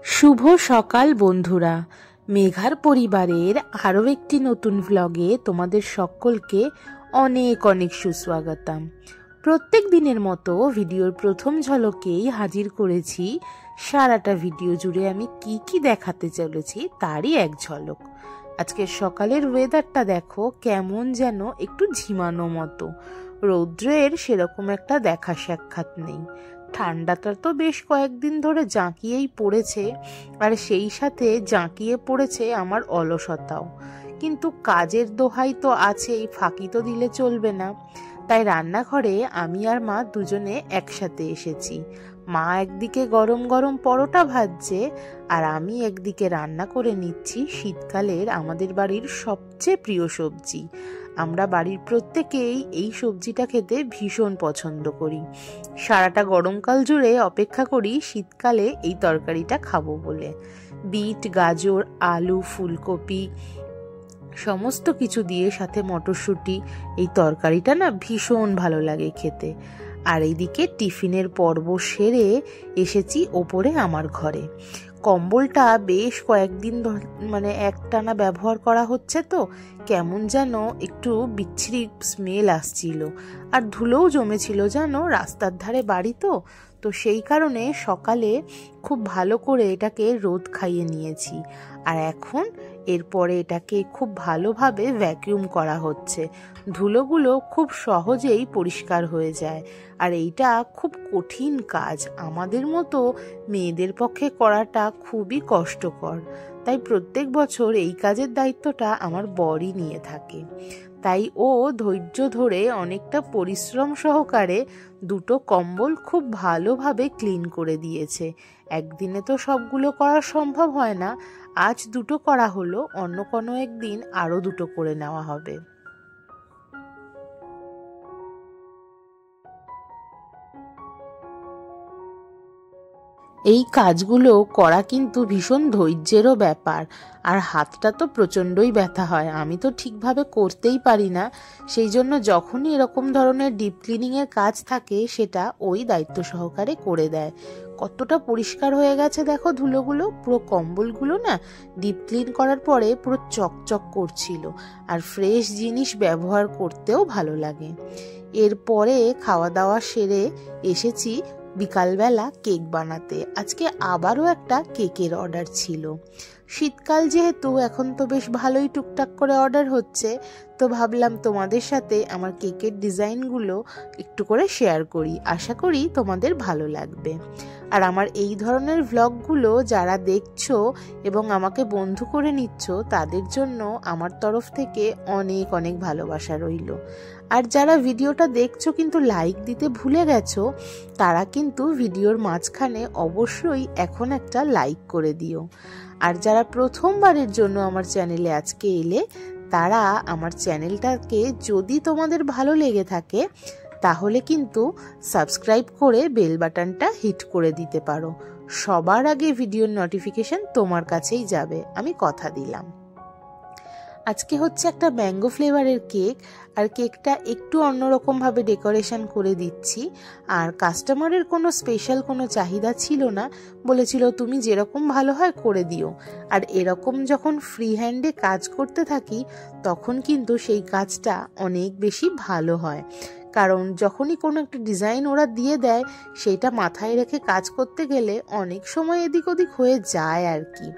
শুভ সকাল বন্ধুরা, মেঘার পরিবারের আরও একটি নতুন ভ্লগে তোমাদের সকলকে অনেক অনেক সুস্বাগতম। প্রত্যেক দিনের মতো ভিডিওর প্রথম ঝলকেই হাজির করেছি সারাটা ভিডিও জুড়ে আমি কি কি দেখাতে চলেছি তারই এক ঝলক। আজকের সকালের ওয়েদারটা দেখো, কেমন যেন একটু ঝিমানো মতো, রৌদ্রের সেরকম একটা দেখা সাক্ষাৎ নেই। ঠান্ডাটা তো বেশ কয়েকদিন ধরে জাঁকিয়েই পড়েছে, আর সেই সাথে জাঁকিয়ে পড়েছে আমার অলসতাও। কিন্তু কাজের দোহাই তো আছেই, ফাঁকি তো দিলে চলবে না। তাই রান্নাঘরে আমি আর মা দুজনে একসাথে এসেছি। মা একদিকে গরম গরম পরোটা ভাজছে, আর আমি একদিকে রান্না করে নিচ্ছি শীতকালের আমাদের বাড়ির সবচেয়ে প্রিয় সবজি। আমরা বাড়ির প্রত্যেকেই এই সবজিটা খেতে ভীষণ পছন্দ করি। সারাটা গরমকাল জুড়ে অপেক্ষা করি শীতকালে এই তরকারিটা খাবো বলে। বিট, গাজর, আলু, ফুলকপি সমস্ত কিছু দিয়ে সাথে মটরশুঁটি, এই তরকারিটা না ভীষণ ভালো লাগে খেতে। আর এইদিকে টিফিনের পর্ব সেরে এসেছি ওপরে আমার ঘরে। কম্বলটা বেশ কয়েকদিন একটানা ব্যবহার করা হচ্ছে, তো কেমন যেন একটু বিচ্ছিরি স্মেল আসছিল, আর ধুলোও জমেছিল জানো, রাস্তার ধারে বাড়ি তো সেই কারণে সকালে খুব ভালো করে এটাকে রোদ খাইয়ে নিয়েছি। আর এখন এরপরে এটাকে খুব ভালোভাবে ভ্যাকিউম করা হচ্ছে। ধুলোগুলো খুব সহজেই পরিষ্কার হয়ে যায়, আর এইটা খুব কঠিন কাজ, আমাদের মতো মেয়েদের পক্ষে করাটা খুবই কষ্টকর। তাই প্রত্যেক বছর এই কাজের দায়িত্বটা আমার বরই নিয়ে থাকে। তাই ও ধৈর্য ধরে অনেকটা পরিশ্রম সহকারে দুটো কম্বল খুব ভালোভাবে ক্লিন করে দিয়েছে। একদিনে তো সবগুলো করা সম্ভব হয় না, আজ দুটো করা হলো, অন্য কোনো একদিন আরও দুটো করে নেওয়া হবে। এই কাজগুলো করা কিন্তু ভীষণ ধৈর্যেরও ব্যাপার, আর হাতটা তো প্রচণ্ডই ব্যথা হয়, আমি তো ঠিকভাবে করতেই পারি না। সেই জন্য যখনই এরকম ধরনের ডিপ ক্লিনিংয়ের কাজ থাকে সেটা ওই দায়িত্ব সহকারে করে দেয়। কতটা পরিষ্কার হয়ে গেছে দেখো ধুলোগুলো, পুরো কম্বলগুলো না ডিপ ক্লিন করার পরে পুরো চকচক করছিল, আর ফ্রেশ জিনিস ব্যবহার করতেও ভালো লাগে। এরপরে খাওয়া দাওয়া সেরে এসেছি বিকালবেলা কেক বানাতে। আজকে আবারও একটা কেকের অর্ডার ছিল। শীতকাল যেহেতু, এখন তো বেশ ভালোই টুকটাক করে অর্ডার হচ্ছে, তো ভাবলাম তোমাদের সাথে আমার কেকের ডিজাইনগুলো একটু করে শেয়ার করি, আশা করি তোমাদের ভালো লাগবে। আর আমার এই ধরনের ভ্লগগুলো যারা দেখছো এবং আমাকে বন্ধু করে নিচ্ছ, তাদের জন্য আমার তরফ থেকে অনেক অনেক ভালোবাসা রইল। আর যারা ভিডিওটা দেখছো কিন্তু লাইক দিতে ভুলে গেছো, তারা কিন্তু ভিডিওর মাঝখানে অবশ্যই এখন একটা লাইক করে দিও। আর যারা প্রথমবারের জন্য আমার চ্যানেলে আজকে এলে, তারা আমার চ্যানেলটাকে যদি তোমাদের ভালো লেগে থাকে তাহলে কিন্তু সাবস্ক্রাইব করে বেল বাটনটা হিট করে দিতে পারো। সবার আগে ভিডিওর নোটিফিকেশন তোমার কাছেই যাবে, আমি কথা দিলাম। আজকে হচ্ছে একটা ম্যাঙ্গো ফ্লেভারের কেক, আর কেকটা একটু অন্যরকমভাবে ডেকোরেশন করে দিচ্ছি। আর কাস্টমারের কোনো স্পেশাল কোনো চাহিদা ছিল না, বলেছিল তুমি যেরকম ভালো হয় করে দিও। আর এরকম যখন ফ্রি হ্যান্ডে কাজ করতে থাকি তখন কিন্তু সেই কাজটা অনেক বেশি ভালো হয়, কারণ যখনই কোনো একটা ডিজাইন ওরা দিয়ে দেয় সেটা মাথায় রেখে কাজ করতে গেলে অনেক সময় এদিক ওদিক হয়ে যায় আর কি।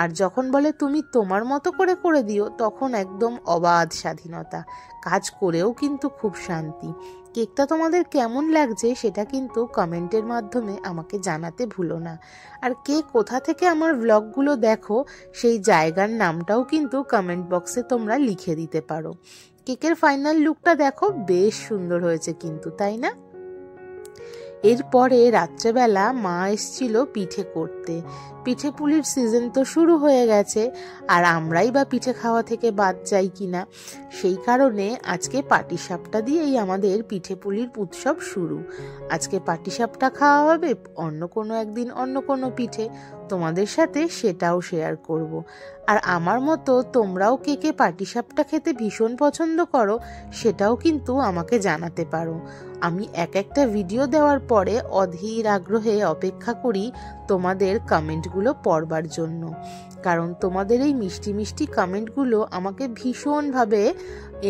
আর যখন বলে তুমি তোমার মতো করে করে দিও, তখন একদম অবাধ স্বাধীনতা, কাজ করেও কিন্তু খুব শান্তি। কেকটা তোমাদের কেমন লাগছে সেটা কিন্তু কমেন্টের মাধ্যমে আমাকে জানাতে ভুলো না। আর কে কোথা থেকে আমার ভ্লগগুলো দেখো সেই জায়গার নামটাও কিন্তু কমেন্ট বক্সে তোমরা লিখে দিতে পারো। কেকের ফাইনাল লুকটা দেখো, বেশ সুন্দর হয়েছে কিন্তু, তাই না? এরপরে রাত্রেবেলা মা এসেছিল পিঠে করতে। পিঠে পুলির সিজন তো শুরু হয়ে গেছে, আর আমরাই বা পিঠে খাওয়া থেকে বাদ যাই কিনা, সেই কারণে আজকে পাটিসাপটা দিয়েই আমাদের পিঠে পুলির উৎসব শুরু। আজকে পাটিসাপটা খাওয়া হবে, অন্য কোনো একদিন অন্য কোনো পিঠে। তোমাদের সাথে সেটাও শেয়ার করব। আর আমার মতো তোমরাও কে কে পাটিসাপটা খেতে ভীষণ পছন্দ করো সেটাও কিন্তু আমাকে জানাতে পারো। আমি এক একটা ভিডিও দেওয়ার পরে অধীর আগ্রহে অপেক্ষা করি তোমাদের কমেন্টগুলো পড়বার জন্য, কারণ তোমাদের এই মিষ্টি মিষ্টি কমেন্টগুলো আমাকে ভীষণভাবে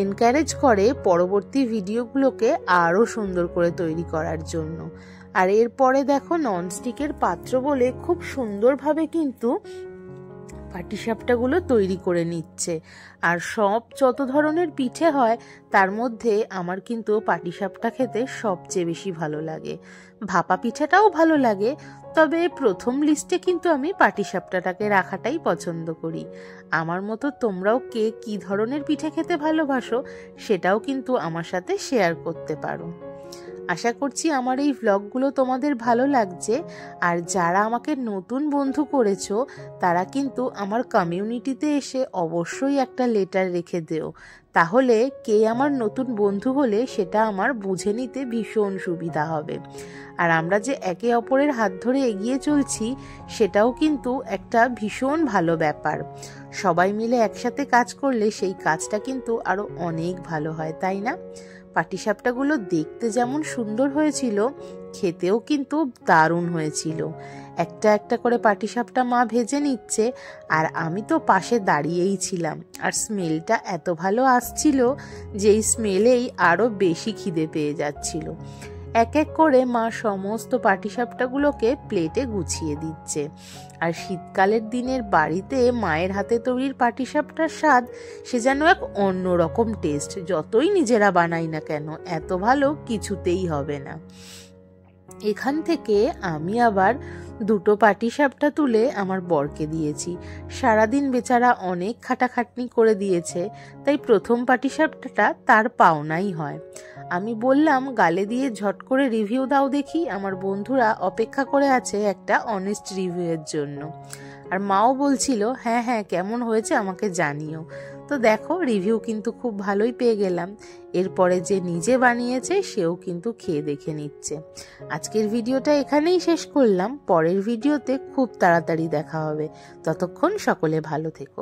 এনকারেজ করে পরবর্তী ভিডিওগুলোকে আরও সুন্দর করে তৈরি করার জন্য। আর এরপরে দেখো ননস্টিকের পাত্র বলে খুব সুন্দরভাবে কিন্তু পাটিসাপটাগুলো তৈরি করে নিচ্ছে। আর সব যত ধরনের পিঠে হয় তার মধ্যে আমার কিন্তু পাটিসাপটা খেতে সবচেয়ে বেশি ভালো লাগে। ভাপা পিঠাটাও ভালো লাগে, তবে প্রথম লিস্টে কিন্তু আমি পাটিসাপটাটাকে রাখাটাই পছন্দ করি। আমার মতো তোমরাও কে কী ধরনের পিঠে খেতে ভালোবাসো সেটাও কিন্তু আমার সাথে শেয়ার করতে পারো। আশা করছি আমার এই ভ্লগগুলো তোমাদের ভালো লাগছে। আর যারা আমাকে নতুন বন্ধু করেছো তারা কিন্তু আমার কমিউনিটিতে এসে অবশ্যই একটা লেটার রেখে দিও, তাহলে কে আমার নতুন বন্ধু হলে সেটা আমার বুঝে নিতে ভীষণ সুবিধা হবে। আর আমরা যে একে অপরের হাত ধরে এগিয়ে চলছি সেটাও কিন্তু একটা ভীষণ ভালো ব্যাপার। সবাই মিলে একসাথে কাজ করলে সেই কাজটা কিন্তু আরো অনেক ভালো হয়, তাই না? পাটিসাপটাগুলো দেখতে যেমন সুন্দর হয়েছিল, খেতেও কিন্তু দারুণ হয়েছিল। একটা একটা করে পাটিসাপটা মা ভেজে নিচ্ছে আর আমি তো পাশে দাঁড়িয়েই ছিলাম। আর স্মেলটা এত ভালো আসছিল যে এই স্মেলেই আরো বেশি খিদে পেয়ে যাচ্ছিল। এক এক করে মা সমস্ত পাটিসাপটাগুলোকে প্লেটে গুছিয়ে দিচ্ছে। আর শীতকালের দিনের বাড়িতে মায়ের হাতে তৈরির পাটিসাপটার স্বাদ সে যেন এক অন্যরকম টেস্ট। যতই নিজেরা বানাই না কেন এত ভালো কিছুতেই হবে না। এখান থেকে আমি আবার দুটো পাটিসাপটা তুলে আমার বরকে দিয়েছি। সারাদিন বেচারা অনেক খাটাখাটনি করে দিয়েছে, তাই প্রথম পাটিসাপটাটা তার পাওনাই হয়। আমি বললাম গালে দিয়ে ঝট করে রিভিউ দাও দেখি, আমার বন্ধুরা অপেক্ষা করে আছে একটা অনেস্ট রিভিউয়ের জন্য। আর মাও বলছিল হ্যাঁ হ্যাঁ কেমন হয়েছে আমাকে জানিও। তো দেখো রিভিউ কিন্তু খুব ভালোই পেয়ে গেলাম। এরপরে যে নিজে বানিয়েছে সেও কিন্তু খেয়ে দেখে নিচ্ছে। আজকের ভিডিওটা এখানেই শেষ করলাম, পরের ভিডিওতে খুব তাড়াতাড়ি দেখা হবে। ততক্ষণ সকলে ভালো থেকো।